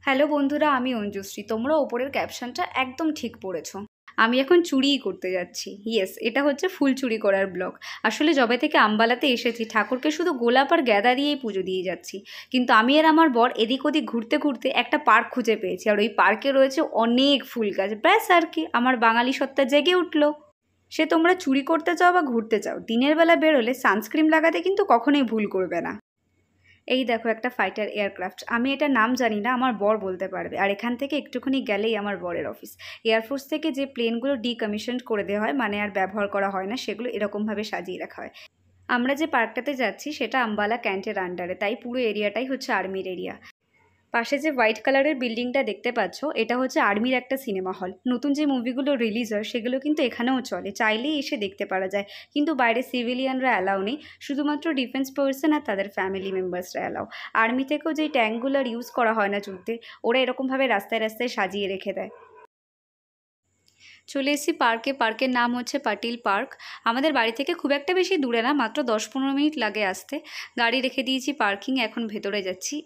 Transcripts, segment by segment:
Hello বন্ধুরা, আমি অঞ্জুশ্রী। তোমরা ওপরের ক্যাপশনটা একদম ঠিক পড়েছো। আমি এখন চুরিই করতে যাচ্ছি। ইয়েস, এটা হচ্ছে ফুল চুরি করার ব্লগ। আসলে যবে থেকে আম্বালাতে এসেছি, ঠাকুরকে শুধু গোলাপ আর গ্যাদা দিয়েই পুজো দিয়ে যাচ্ছি। কিন্তু আমি আর আমার বর এদিক ওদিক ঘুরতে ঘুরতে একটা পার্ক খুঁজে পেয়েছি, আর ওই পার্কে রয়েছে অনেক ফুল গাছ। ব্যাস আর কি, আমার বাঙালি সত্তা জেগে উঠলো। সে তোমরা চুরি করতে চাও বা ঘুরতে চাও, দিনের বেলা বেরোলে সানস্ক্রিন লাগাতে কিন্তু কখনোই ভুল করবে না। এই দেখো একটা ফাইটার এয়ারক্রাফট। আমি এটা নাম জানি না, আমার বর বলতে পারবে। আর এখান থেকে একটুখানি গেলেই আমার বরের অফিস। এয়ারফোর্স থেকে যে প্লেনগুলো ডিকমিশন করে দেওয়া হয়, মানে আর ব্যবহার করা হয় না, সেগুলো এরকমভাবে সাজিয়ে রাখা হয়। আমরা যে পার্কটাতে যাচ্ছি সেটা আম্বালা ক্যান্টের আন্ডারে, তাই পুরো এরিয়াটাই হচ্ছে আর্মির এরিয়া। পাশে যে হোয়াইট কালারের বিল্ডিংটা দেখতে পাচ্ছ, এটা হচ্ছে আর্মির একটা সিনেমা হল। নতুন যে মুভিগুলো রিলিজ হয় সেগুলো কিন্তু এখানেও চলে, চাইলেই এসে দেখতে পারা যায়। কিন্তু বাইরে সিভিলিয়ানরা অ্যালাউ নেই, শুধুমাত্র ডিফেন্স পার্সন আর তাদের ফ্যামিলি মেম্বার্সরা অ্যালাউ। আর্মি থেকেও যেই ট্যাঙ্কগুলো আর ইউজ করা হয় না যুদ্ধে, ওরা এরকমভাবে রাস্তায় রাস্তায় সাজিয়ে রেখে দেয়। চলে এসেছি পার্কে। পার্কের নাম হচ্ছে পাটিল পার্ক। আমাদের বাড়ি থেকে খুব একটা বেশি দূরে না, মাত্র 10-15 মিনিট লাগে আসতে। গাড়ি রেখে দিয়েছি পার্কিং, এখন ভেতরে যাচ্ছি।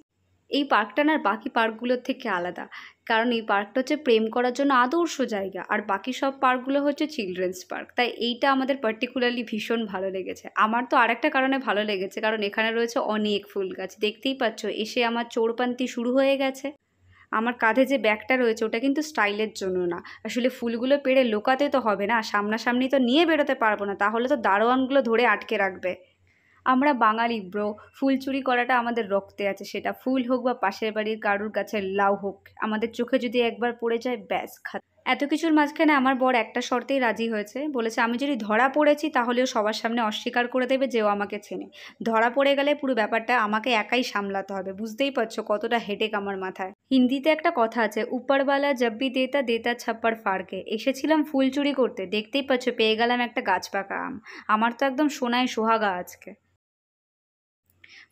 এই পার্কটা না বাকি পার্কগুলোর থেকে আলাদা, কারণ এই পার্কটা হচ্ছে প্রেম করার জন্য আদর্শ জায়গা, আর বাকি সব পার্কগুলো হচ্ছে চিলড্রেন্স পার্ক। তাই এইটা আমাদের পার্টিকুলারলি ভীষণ ভালো লেগেছে। আমার তো আরেকটা কারণে ভালো লেগেছে, কারণ এখানে রয়েছে অনেক ফুল গাছ। দেখতেই পাচ্ছ, এসে আমার চোরপান্তি শুরু হয়ে গেছে। আমার কাঁধে যে ব্যাগটা রয়েছে ওটা কিন্তু স্টাইলের জন্য না, আসলে ফুলগুলো পেড়ে লোকাতে তো হবে না, সামনাসামনি তো নিয়ে বেরোতে পারবো না, তাহলে তো দারোয়ানগুলো ধরে আটকে রাখবে। আমরা বাঙালি ব্রো, ফুল চুরি করাটা আমাদের রক্তে আছে। সেটা ফুল হোক বা পাশের বাড়ির কারুর গাছের লাউ হোক, আমাদের চোখে যদি একবার পড়ে যায় ব্যাস খাত। এত কিছুর মাঝখানে আমার বর একটা শর্তেই রাজি হয়েছে। বলেছে আমি যদি ধরা পড়েছি তাহলেও সবার সামনে অস্বীকার করে দেবে যে ও আমাকে চেনে। ধরা পড়ে গেলে পুরো ব্যাপারটা আমাকে একাই সামলাতে হবে। বুঝতেই পারছো কতটা হেডেক আমার মাথায়। হিন্দিতে একটা কথা আছে, উপরওয়ালা জব ভি দেতা দেতা ছাপ্পড় ফাড়কে। এসেছিলাম ফুল চুরি করতে, দেখতেই পাচ্ছ পেয়ে গেলাম একটা গাছ পাকা আম। আমার তো একদম সোনায় সোহাগা আজকে।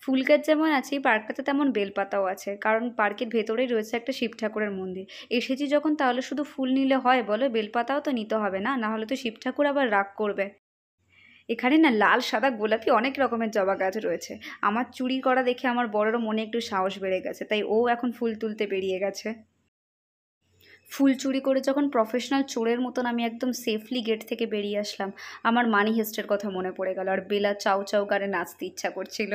ফুল গাছ যেমন আছে, এই পার্কটাতে তেমন বেলপাতাও আছে, কারণ পার্কের ভেতরেই রয়েছে একটা শিব ঠাকুরের মন্দির। এসেছি যখন তাহলে শুধু ফুল নিলে হয় বলো? বেলপাতাও তো নিতে হবে না, না হলে তো শিব ঠাকুর আবার রাগ করবে। এখানে না লাল সাদা গোলাপি অনেক রকমের জবা গাছ রয়েছে। আমার চুরি করা দেখে আমার বড়েরও মনে একটু সাহস বেড়ে গেছে, তাই ও এখন ফুল তুলতে বেরিয়ে গেছে। ফুল চুরি করে যখন প্রফেশনাল চোরের মতন আমি একদম সেফলি গেট থেকে বেরিয়ে আসলাম, আমার মানি হেস্টের কথা মনে পড়ে গেল, আর বেলা চাউ চাউ গানে নাচতে ইচ্ছা করছিল।